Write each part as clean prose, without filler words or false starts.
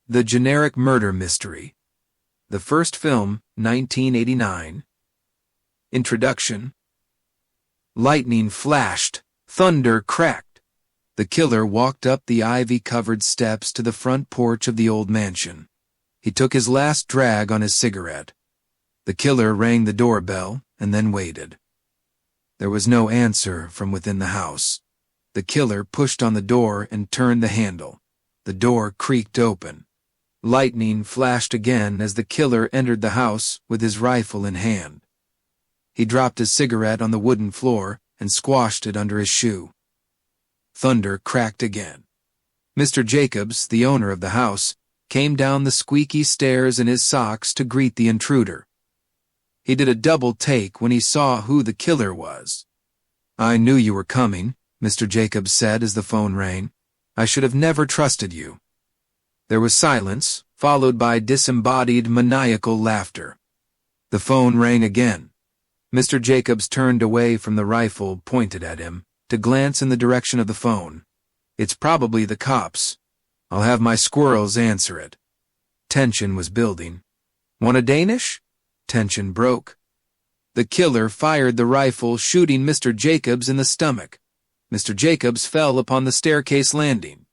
The Generic Murder Mystery. The first film, 1989. Introduction. Lightning flashed. Thunder cracked. The killer walked up the ivy-covered steps to the front porch of the old mansion. He took his last drag on his cigarette. The killer rang the doorbell and then waited. There was no answer from within the house. The killer pushed on the door and turned the handle. The door creaked open. Lightning flashed again as the killer entered the house with his rifle in hand. He dropped his cigarette on the wooden floor and squashed it under his shoe. Thunder cracked again. Mr. Jacobs, the owner of the house, came down the squeaky stairs in his socks to greet the intruder. He did a double take when he saw who the killer was. "I knew you were coming," Mr. Jacobs said as the phone rang. "I should have never trusted you." There was silence, followed by disembodied, maniacal laughter. The phone rang again. Mr. Jacobs turned away from the rifle pointed at him to glance in the direction of the phone. "It's probably the cops. I'll have my squirrels answer it." Tension was building. "Want a Danish?" Tension broke. The killer fired the rifle, shooting Mr. Jacobs in the stomach. Mr. Jacobs fell upon the staircase landing.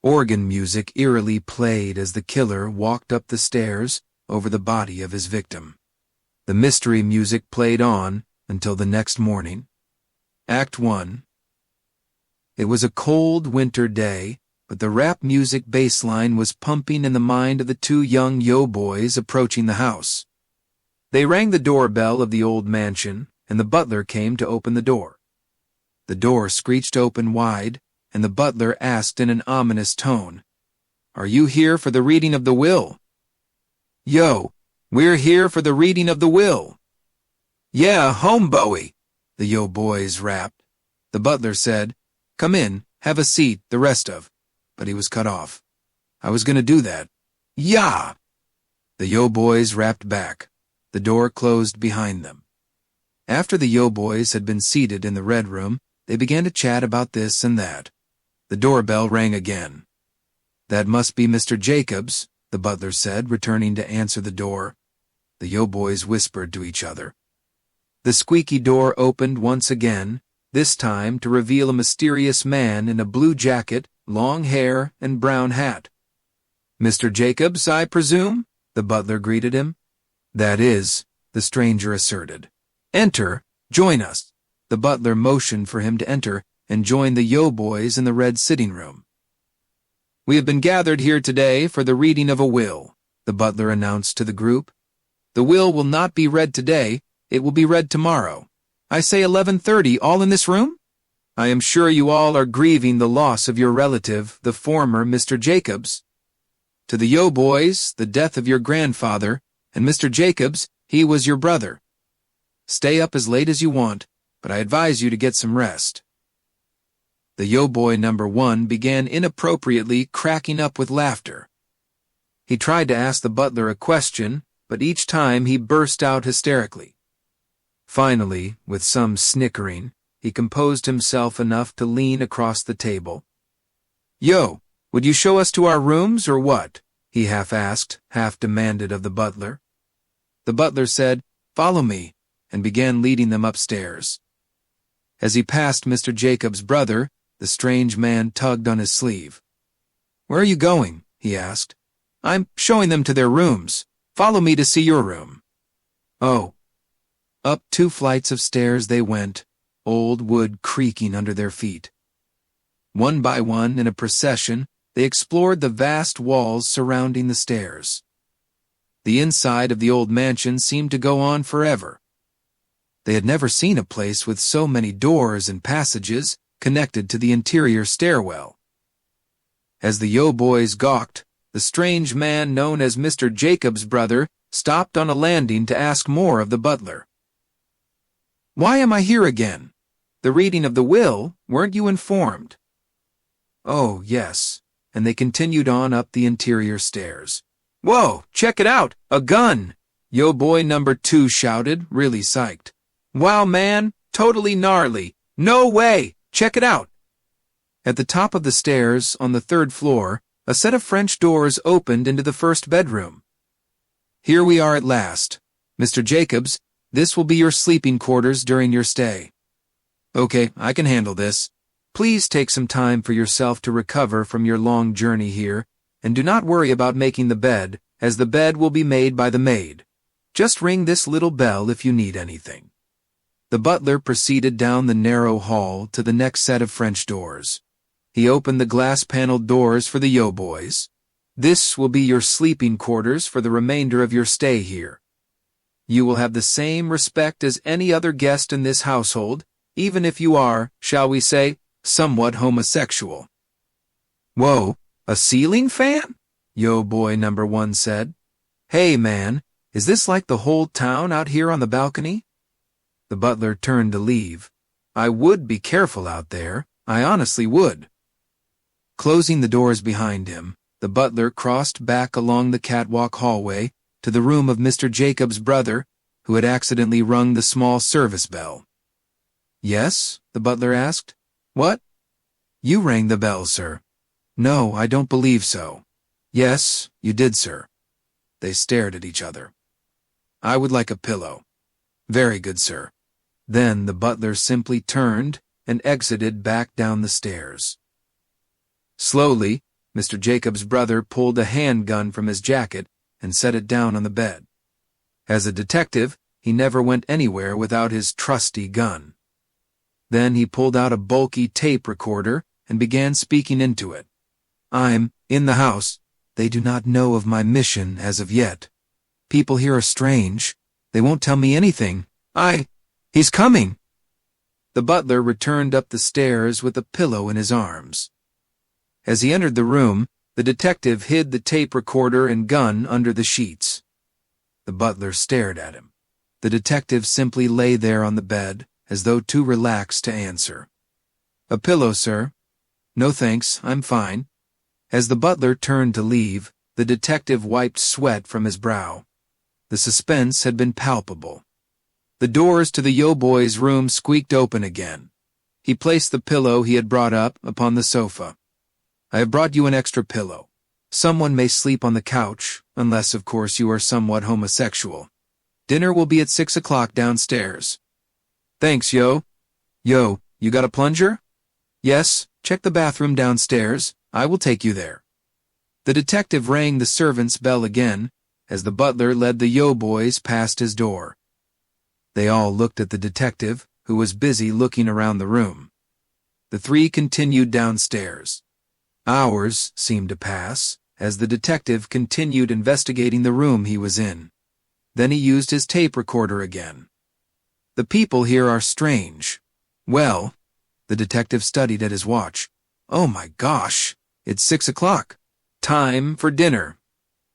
Organ music eerily played as the killer walked up the stairs over the body of his victim. The mystery music played on until the next morning. Act 1. It was a cold winter day, but the rap music bass line was pumping in the mind of the two young yo-boys approaching the house. They rang the doorbell of the old mansion, and the butler came to open the door. The door screeched open wide, and the butler asked in an ominous tone, "Are you here for the reading of the will?" "Yo, we're here for the reading of the will." "Yeah, homeboy," the yo-boys rapped. The butler said, "Come in, have a seat, the rest of," but he was cut off. "I was going to do that." "Yeah." The yo-boys rapped back. The door closed behind them. After the yo-boys had been seated in the red room, they began to chat about this and that. The doorbell rang again. "That must be Mr. Jacobs," the butler said, returning to answer the door. The yo-boys whispered to each other. The squeaky door opened once again, this time to reveal a mysterious man in a blue jacket, long hair, and brown hat. "Mr. Jacobs, I presume?" the butler greeted him. "That is," the stranger asserted. "Enter, join us." The butler motioned for him to enter and join the yo-boys in the red sitting room. "We have been gathered here today for the reading of a will," the butler announced to the group. "The will not be read today, it will be read tomorrow. I say 11:30, all in this room? I am sure you all are grieving the loss of your relative, the former Mr. Jacobs. To the yo-boys, the death of your grandfather, and Mr. Jacobs, he was your brother. Stay up as late as you want, but I advise you to get some rest." The yo-boy number 1 began inappropriately cracking up with laughter. He tried to ask the butler a question, but each time he burst out hysterically. Finally, with some snickering, he composed himself enough to lean across the table. "Yo, would you show us to our rooms or what?" he half asked, half demanded of the butler. The butler said, "Follow me," and began leading them upstairs. As he passed Mr. Jacobs' brother, the strange man tugged on his sleeve. "Where are you going?" he asked. "I'm showing them to their rooms. Follow me to see your room." "Oh." Up 2 flights of stairs they went, old wood creaking under their feet. One by one, in a procession, they explored the vast walls surrounding the stairs. The inside of the old mansion seemed to go on forever. They had never seen a place with so many doors and passages connected to the interior stairwell. As the yo-boys gawked, the strange man known as Mr. Jacobs' brother stopped on a landing to ask more of the butler. "Why am I here again? The reading of the will, weren't you informed?" "Oh, yes," and they continued on up the interior stairs. "Whoa, check it out, a gun!" Yo-boy number 2 shouted, really psyched. "Wow, man, totally gnarly. No way! Check it out!" At the top of the stairs, on the 3rd floor, A set of French doors opened into the first bedroom. Here we are at last. Mr. Jacobs, this will be your sleeping quarters during your stay. Okay, I can handle this. Please take some time for yourself to recover from your long journey here, and do not worry about making the bed, as the bed will be made by the maid. Just ring this little bell if you need anything. The butler proceeded down the narrow hall to the next set of French doors. He opened the glass-paneled doors for the yo-boys. This will be your sleeping quarters for the remainder of your stay here. You will have the same respect as any other guest in this household, even if you are, shall we say, somewhat homosexual. Whoa, a ceiling fan? Yo-boy number 1 said. Hey, man, is this like the whole town out here on the balcony? The butler turned to leave. I would be careful out there. I honestly would. Closing the doors behind him, the butler crossed back along the catwalk hallway to the room of Mr. Jacobs' brother, who had accidentally rung the small service bell. Yes? The butler asked. What? You rang the bell, sir. No, I don't believe so. Yes, you did, sir. They stared at each other. I would like a pillow. Very good, sir. Then the butler simply turned and exited back down the stairs. Slowly, Mr. Jacobs' brother pulled a handgun from his jacket and set it down on the bed. As a detective, he never went anywhere without his trusty gun. Then he pulled out a bulky tape recorder and began speaking into it. I'm in the house. They do not know of my mission as of yet. People here are strange. They won't tell me anything. He's coming. The butler returned up the stairs with a pillow in his arms. As he entered the room, the detective hid the tape recorder and gun under the sheets. The butler stared at him. The detective simply lay there on the bed, as though too relaxed to answer. A pillow, sir? No thanks, I'm fine. As the butler turned to leave, the detective wiped sweat from his brow. The suspense had been palpable. The doors to the yo-boy's room squeaked open again. He placed the pillow he had brought up upon the sofa. I have brought you an extra pillow. Someone may sleep on the couch, unless, of course, you are somewhat homosexual. Dinner will be at 6 o'clock downstairs. Thanks, yo. Yo, you got a plunger? Yes, check the bathroom downstairs. I will take you there. The detective rang the servant's bell again, as the butler led the yo-boys past his door. They all looked at the detective, who was busy looking around the room. The three continued downstairs. Hours seemed to pass, as the detective continued investigating the room he was in. Then he used his tape recorder again. The people here are strange. Well, the detective studied at his watch. Oh my gosh, it's 6 o'clock. Time for dinner.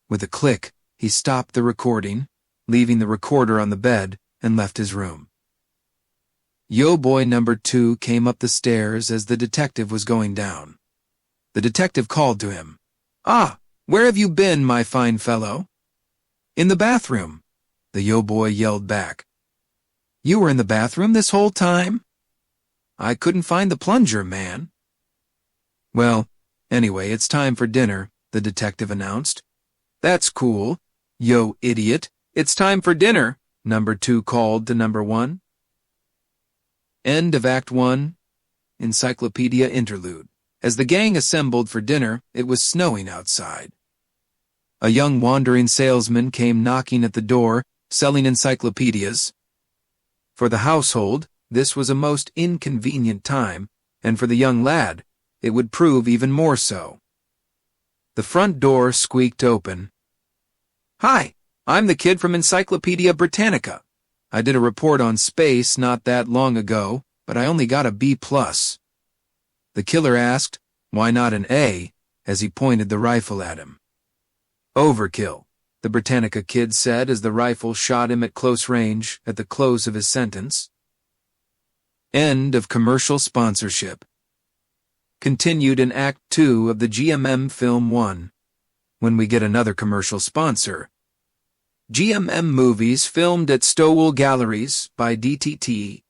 With a click, he stopped the recording, leaving the recorder on the bed, and left his room. Yo-boy number 2 came up the stairs as the detective was going down. The detective called to him. Where have you been, my fine fellow? In the bathroom, the yo-boy yelled back. You were in the bathroom this whole time? I couldn't find the plunger, man. Well, anyway, it's time for dinner, the detective announced. That's cool, yo idiot. It's time for dinner, number 2 called to number 1. End of Act 1. Encyclopedia Interlude. As the gang assembled for dinner, it was snowing outside. A young wandering salesman came knocking at the door, selling encyclopedias. For the household, this was a most inconvenient time, and for the young lad, it would prove even more so. The front door squeaked open. Hi, I'm the kid from Encyclopedia Britannica. I did a report on space not that long ago, but I only got a B+. The killer asked, why not an A, as he pointed the rifle at him. Overkill, the Britannica kid said as the rifle shot him at close range at the close of his sentence. End of commercial sponsorship. Continued in Act 2 of the GMM Film 1. When we get another commercial sponsor. GMM Movies filmed at Stowell Galleries by DTT.